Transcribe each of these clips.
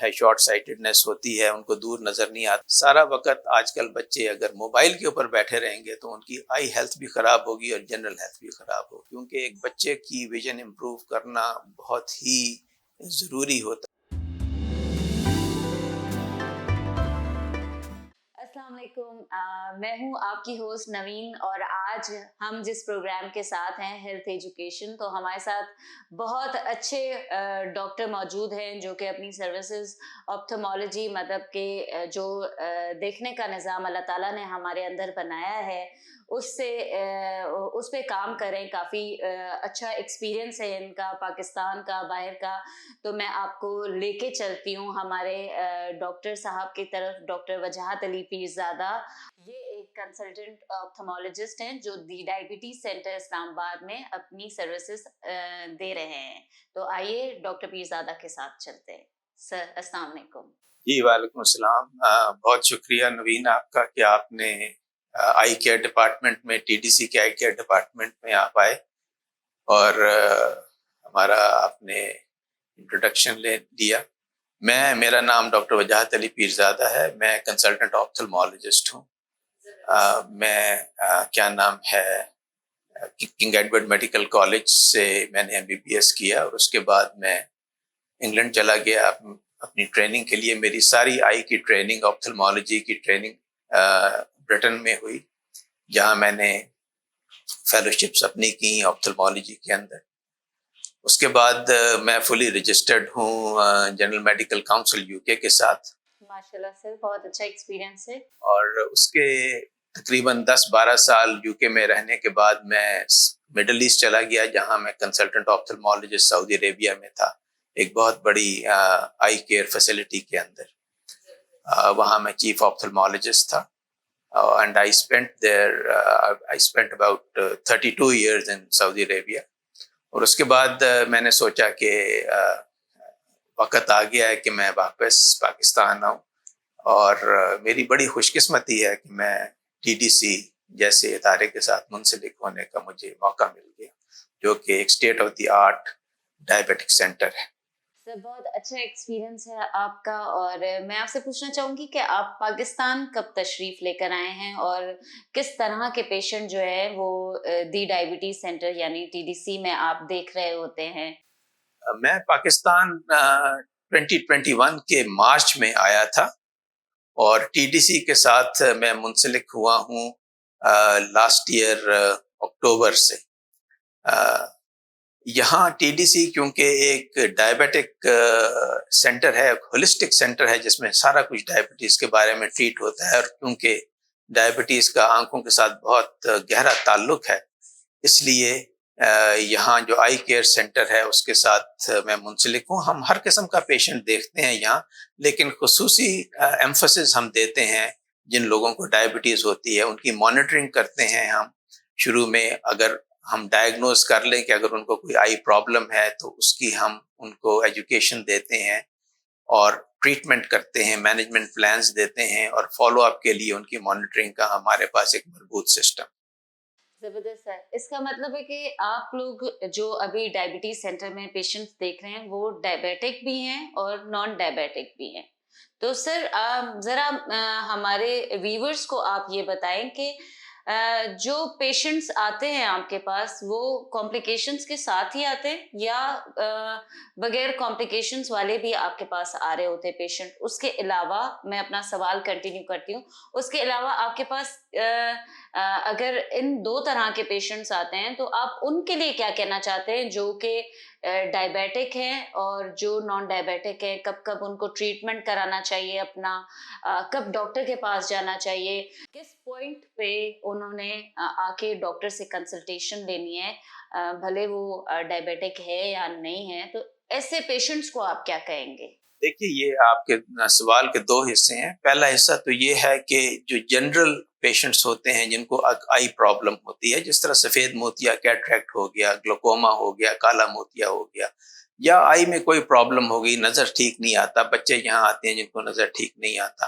ہے، short sightedness ہوتی ہے، ان کو دور نظر نہیں آتا. سارا وقت آج کل بچے اگر موبائل کے اوپر بیٹھے رہیں گے تو ان کی آئی ہیلتھ بھی خراب ہوگی اور جنرل ہیلتھ بھی خراب ہوگی، کیونکہ ایک بچے کی ویژن امپروو کرنا بہت ہی ضروری ہوتا ہے. السلام علیکم، میں ہوں آپ کی ہوسٹ نوین، اور آج ہم جس پروگرام کے ساتھ ہیں ہیلتھ ایجوکیشن، تو ہمارے ساتھ بہت اچھے ڈاکٹر موجود ہیں جو کہ اپنی سروسز آپتھمالوجی مطلب کہ جو دیکھنے کا نظام اللہ تعالیٰ نے ہمارے اندر بنایا ہے اس پہ کام کریں. کافی اچھا ایکسپیرینس ہے ان کا، پاکستان کا، باہر کا. تو میں آپ کو لے کے چلتی ہوں ہمارے ڈاکٹر صاحب کی طرف. ڈاکٹر وجاہت علی پیرزادہ، یہ ایک کنسلٹنٹ آپتھمالوجسٹ ہیں جو دی ڈائبٹیز سینٹر اسلام آباد میں اپنی سروسز دے رہے ہیں. تو آئیے ڈاکٹر پیرزادہ کے ساتھ چلتے ہیں. سر السلام علیکم. جی وعلیکم السلام. بہت شکریہ نوین آپ کا کہ آپ نے آئی کیئر ڈپارٹمنٹ میں، ٹی ڈی سی کے آئی کیئر ڈپارٹمنٹ میں آپ آئے اور ہمارا آپ نے انٹروڈکشن لے دیا. میرا نام ڈاکٹر وجاہت علی پیرزادہ ہے. میں کنسلٹنٹ آپتھلمالوجسٹ ہوں. میں کیا نام ہے کنگ ایڈورڈ میڈیکل کالج سے میں نے MBBS کیا، اور اس کے بعد میں انگلینڈ چلا گیا اپنی ٹریننگ کے لیے. میری ساری آئی کی ٹریننگ، آپتھلمالوجی کی ٹریننگ برٹن میں ہوئی، جہاں میں نے فیلوشپس اپنی کی آپتھلمالوجی کے اندر. اس کے بعد میں فلی رجسٹرڈ ہوں جنرل میڈیکل کاؤنسل UK کے ساتھ. ماشاءاللہ سر، بہت اچھا ایکسپیرینس ہے. اور اس کے تقریباً 10-12 سال UK میں رہنے کے بعد میں مڈل ایسٹ چلا گیا، جہاں میں کنسلٹنٹ آپتھلمالوجسٹ سعودی عربیہ میں تھا، ایک بہت بڑی آئی کیئر فیسلٹی کے اندر. وہاں میں چیف آپتھلمالوجسٹ تھا. And I spent about 32 years in Saudi Arabia. اور اس کے بعد میں نے سوچا کہ وقت آ گیا ہے کہ میں واپس پاکستان آؤں، اور میری بڑی خوش قسمتی ہے کہ میں TDC جیسے ادارے کے ساتھ منسلک ہونے کا مجھے موقع مل گیا، جو کہ ایک state of the art diabetic centre ہے. سر بہت اچھا ایکسپیرینس ہے آپ کا. اور میں آپ سے پوچھنا چاہوں گی کہ آپ پاکستان کب تشریف لے کر آئے ہیں، اور کس طرح کے پیشنٹ جو ہے وہ دی ڈائبٹیز سینٹر یعنی TDC میں آپ دیکھ رہے ہوتے ہیں؟ میں پاکستان 2021 کے مارچ میں آیا تھا، اور TDC کے ساتھ میں منسلک ہوا ہوں لاسٹ ایئر اکتوبر سے. یہاں TDC کیونکہ ایک ڈائبٹک سینٹر ہے، ایک ہولسٹک سینٹر ہے جس میں سارا کچھ ڈائبٹیز کے بارے میں ٹریٹ ہوتا ہے، اور کیونکہ ڈائبٹیز کا آنکھوں کے ساتھ بہت گہرا تعلق ہے، اس لیے یہاں جو آئی کیئر سینٹر ہے اس کے ساتھ میں منسلک ہوں. ہم ہر قسم کا پیشنٹ دیکھتے ہیں یہاں، لیکن خصوصی ایمفسس ہم دیتے ہیں جن لوگوں کو ڈائبٹیز ہوتی ہے، ان کی مانیٹرنگ کرتے ہیں ہم. شروع میں اگر ہم ڈائگنوز کر لیں کہ اگر ان کو کوئی آئی پرابلم ہے تو اس کی ہم ان کو ایجوکیشن دیتے ہیں اور ٹریٹمنٹ کرتے ہیں، مینجمنٹ پلانز دیتے ہیں، اور فالو اپ کے لیے ان کی مانیٹرنگ کا ہمارے پاس ایک مربوط سسٹم. زبردست ہے. اس کا مطلب ہے کہ آپ لوگ جو ابھی ڈائبٹیز سینٹر میں پیشنٹس دیکھ رہے ہیں وہ ڈائبیٹک بھی ہیں اور نان ڈائبیٹک بھی ہیں. تو سر ذرا ہمارے ویورز کو آپ یہ بتائیں کہ جو پیشنٹس آتے ہیں آپ کے پاس وہ کمپلیکیشنز کے ساتھ ہی آتے ہیں، یا بغیر کمپلیکیشنز والے بھی آپ کے پاس آ رہے ہوتے پیشنٹ؟ اس کے علاوہ میں اپنا سوال کنٹینیو کرتی ہوں. اس کے علاوہ آپ کے پاس اگر ان دو طرح کے پیشنٹس آتے ہیں تو آپ ان کے لیے کیا کہنا چاہتے ہیں جو کہ ڈائبیٹک ہیں اور جو نان ڈائبیٹک ہیں؟ کب کب ان کو ٹریٹمنٹ کرانا چاہیے اپنا، کب ڈاکٹر کے پاس جانا چاہیے، کس پوائنٹ پہ انہوں نے آ کے ڈاکٹر سے کنسلٹیشن لینی ہے، بھلے وہ ڈائبیٹک ہے یا نہیں ہے؟ تو ایسے پیشنٹس کو آپ کیا کہیں گے؟ دیکھیے، یہ آپ کے سوال کے دو حصے ہیں. پہلا حصہ تو یہ ہے کہ جو جنرل پیشنٹس ہوتے ہیں جن کو آئی پرابلم ہوتی ہے، جس طرح سفید موتیا، کیٹریکٹ ہو گیا، گلوکوما ہو گیا، کالا موتیا ہو گیا، یا آئی میں کوئی پرابلم ہو گئی، نظر ٹھیک نہیں آتا. بچے یہاں آتے ہیں جن کو نظر ٹھیک نہیں آتا.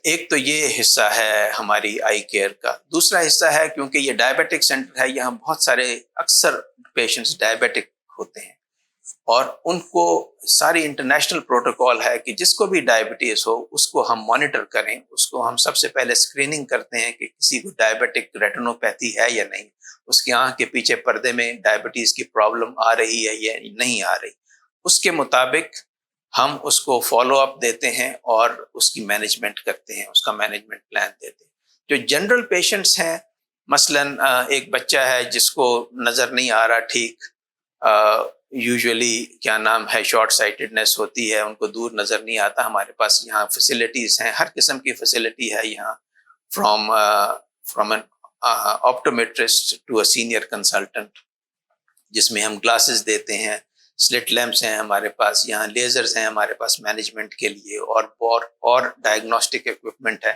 ایک تو یہ حصہ ہے ہماری آئی کیئر کا. دوسرا حصہ ہے کیونکہ یہ ڈائبٹک سینٹر ہے، یہاں بہت سارے اکثر پیشنٹس ڈائبٹک ہوتے ہیں. اور ان کو ساری انٹرنیشنل پروٹوکول ہے کہ جس کو بھی ڈائبٹیز ہو اس کو ہم مانیٹر کریں، اس کو ہم سب سے پہلے اسکریننگ کرتے ہیں کہ کسی کو ڈائبٹک ریٹینوپیتھی ہے یا نہیں، اس کی آنکھ کے پیچھے پردے میں ڈائبٹیز کی پرابلم آ رہی ہے یا نہیں آ رہی، اس کے مطابق ہم اس کو فالو اپ دیتے ہیں اور اس کی مینجمنٹ کرتے ہیں، اس کا مینجمنٹ پلان دیتے ہیں۔ جو جنرل پیشنٹس ہیں، مثلاً ایک بچہ ہے جس کو نظر نہیں آ رہا ٹھیک، یوزلی کیا نام ہے شارٹ سائٹڈنس ہوتی ہے، ان کو دور نظر نہیں آتا، ہمارے پاس یہاں فیسلٹیز ہیں، ہر قسم کی فیسلٹی ہے یہاں، from an optometrist to a senior consultant, جس میں ہم گلاسز دیتے ہیں، سلٹ لیمپس ہیں ہمارے پاس، یہاں لیزرز ہیں ہمارے پاس مینجمنٹ کے لیے، اور ڈائگنوسٹک ایکوپمنٹ ہے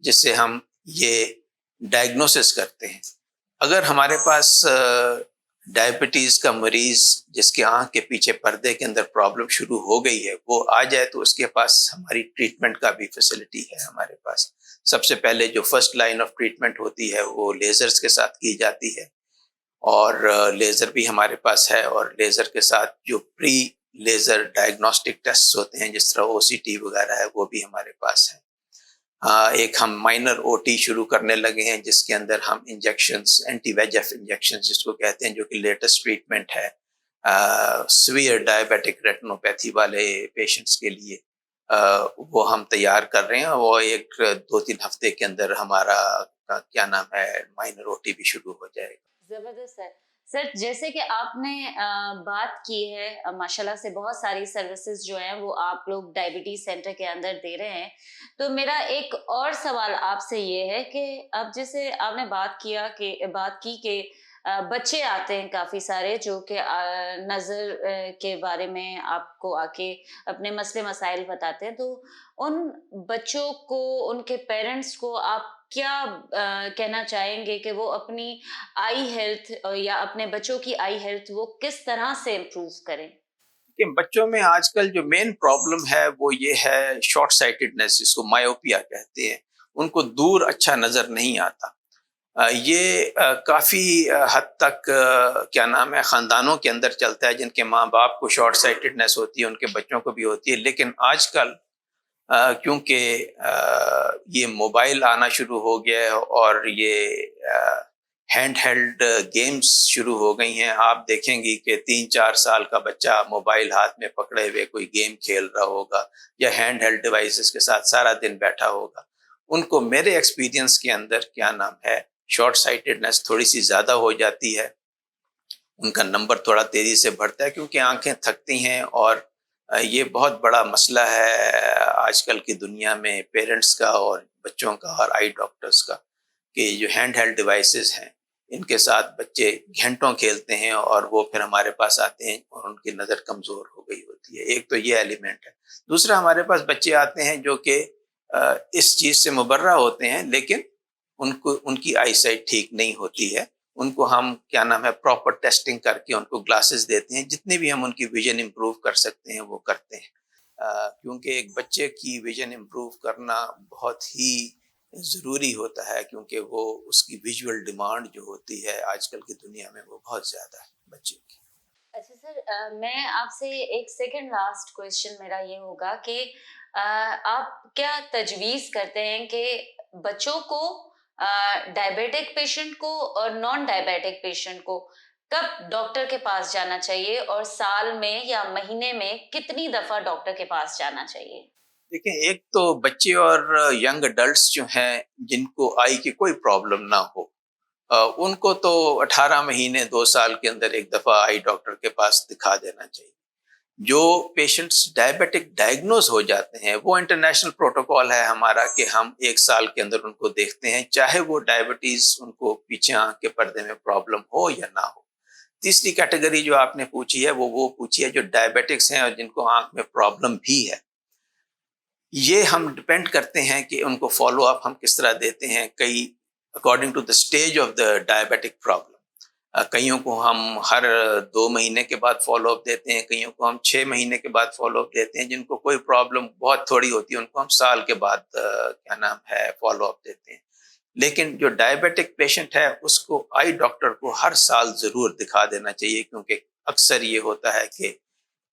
جس سے ہم یہ ڈائگنوسس کرتے ہیں۔ اگر ہمارے پاس ڈائبٹیز کا مریض جس کے آنکھ کے پیچھے پردے کے اندر پرابلم شروع ہو گئی ہے وہ آ جائے تو اس کے پاس ہماری ٹریٹمنٹ کا بھی فیسلٹی ہے ہمارے پاس۔ سب سے پہلے جو فرسٹ لائن آف ٹریٹمنٹ ہوتی ہے وہ لیزرز کے ساتھ کی جاتی ہے، اور لیزر بھی ہمارے پاس ہے، اور لیزر کے ساتھ جو پری لیزر ڈائگنوسٹک ٹیسٹ ہوتے ہیں جس طرح او سی ٹی وغیرہ ہے وہ بھی ہمارے پاس ہیں۔ ایک ہم مائنر او ٹی شروع کرنے لگے ہیں جس کے اندر ہم injections, anti VEG F injections جس کو کہتے ہیں، جو کہ لیٹسٹ ٹریٹمنٹ ہے سویئر ڈائبیٹک ریٹنوپیتھی والے پیشنٹس کے لیے، وہ ہم تیار کر رہے ہیں۔ وہ 2-3 ہفتے کے اندر ہمارا کیا نام ہے مائنر او ٹی بھی شروع ہو جائے گا۔ زبردست ہے سر، جیسے کہ آپ نے بات کی ہے، ماشاءاللہ سے بہت ساری سروسز جو ہیں وہ آپ لوگ ڈائبٹیز سینٹر کے اندر دے رہے ہیں، تو میرا ایک اور سوال آپ سے یہ ہے کہ اب جیسے آپ نے بات کی کہ بچے آتے ہیں کافی سارے جو کہ نظر کے بارے میں آپ کو آ کے اپنے مسئلے مسائل بتاتے ہیں، تو ان بچوں کو، ان کے پیرنٹس کو آپ کیا کہنا چاہیں گے کہ وہ اپنی آئی ہیلتھ یا اپنے بچوں کی آئی ہیلتھ وہ کس طرح سے امپروو کریں؟ کہ بچوں میں آج کل جو مین پرابلم ہے وہ یہ ہے شارٹ سائٹڈنس، جس کو مائوپیا کہتے ہیں، ان کو دور اچھا نظر نہیں آتا۔ یہ کافی حد تک کیا نام ہے خاندانوں کے اندر چلتا ہے، جن کے ماں باپ کو شارٹ سائٹڈنس ہوتی ہے ان کے بچوں کو بھی ہوتی ہے، لیکن آج کل کیونکہ یہ موبائل آنا شروع ہو گیا ہے اور یہ ہینڈ ہیلڈ گیمز شروع ہو گئی ہیں، آپ دیکھیں گی کہ 3-4 سال کا بچہ موبائل ہاتھ میں پکڑے ہوئے کوئی گیم کھیل رہا ہوگا یا ہینڈ ہیلڈ ڈیوائسز کے ساتھ سارا دن بیٹھا ہوگا۔ ان کو میرے ایکسپیرینس کے اندر کیا نام ہے شارٹ سائٹڈنس تھوڑی سی زیادہ ہو جاتی ہے، ان کا نمبر تھوڑا تیزی سے بڑھتا ہے کیونکہ آنکھیں تھکتی ہیں، اور یہ بہت بڑا مسئلہ ہے آج کل کی دنیا میں پیرنٹس کا اور بچوں کا اور آئی ڈاکٹرز کا، کہ جو ہینڈ ہیلڈ ڈیوائسز ہیں ان کے ساتھ بچے گھنٹوں کھیلتے ہیں اور وہ پھر ہمارے پاس آتے ہیں اور ان کی نظر کمزور ہو گئی ہوتی ہے۔ ایک تو یہ ایلیمنٹ ہے۔ دوسرا، ہمارے پاس بچے آتے ہیں جو کہ اس چیز سے مبرہ ہوتے ہیں لیکن ان کی آئی سائٹ ٹھیک نہیں ہوتی ہے، ان کو ہم کیا نام ہے پراپر ٹیسٹنگ کر کے ان کو گلاسز دیتے ہیں، جتنی بھی ہم ان کی ویژن امپروو کر سکتے ہیں وہ کرتے ہیں، کیونکہ ایک بچے کی ویژن امپروو کرنا بہت ہی ضروری ہوتا ہے، کیونکہ وہ اس کی ویژول ڈیمانڈ جو ہوتی ہے آج کل کی دنیا میں وہ بہت زیادہ ہے بچے کی۔ اچھا سر، میں آپ سے ایک سیکنڈ لاسٹ کویشچن میرا یہ ہوگا کہ آپ کیا تجویز کرتے ہیں کہ بچوں کو، ڈائبیٹک پیشنٹ کو اور نان ڈائبیٹک پیشنٹ کو کب ڈاکٹر کے پاس جانا چاہیے، اور سال میں یا مہینے میں کتنی دفعہ ڈاکٹر کے پاس جانا چاہیے؟ دیکھیں، ایک تو بچے اور ینگ اڈلٹس جو ہیں جن کو آئی کی کوئی پرابلم نہ ہو، ان کو تو 18 مہینے 2 سال کے اندر ایک دفعہ آئی ڈاکٹر کے پاس دکھا دینا چاہیے۔ جو پیشنٹس ڈائبیٹک ڈائگنوز ہو جاتے ہیں وہ انٹرنیشنل پروٹوکول ہے ہمارا کہ ہم 1 سال کے اندر ان کو دیکھتے ہیں، چاہے وہ ڈائبٹیز ان کو پیچھے آنکھ کے پردے میں پرابلم ہو یا نہ ہو۔ تیسری کیٹیگری جو آپ نے پوچھی ہے وہ پوچھی ہے جو ڈائبیٹکس ہیں اور جن کو آنکھ میں پرابلم بھی ہے۔ یہ ہم ڈپینڈ کرتے ہیں کہ ان کو فالو اپ ہم کس طرح دیتے ہیں، کئی according to the stage of the diabetic problem. کئیوں کو ہم ہر 2 مہینے کے بعد فالو اپ دیتے ہیں، کئیوں کو ہم 6 مہینے کے بعد فالو اپ دیتے ہیں، جن کو کوئی پرابلم بہت تھوڑی ہوتی ہے ان کو ہم سال کے بعد کیا نام ہے فالو اپ دیتے ہیں۔ لیکن جو ڈائبیٹک پیشنٹ ہے اس کو آئی ڈاکٹر کو ہر سال ضرور دکھا دینا چاہیے، کیونکہ اکثر یہ ہوتا ہے کہ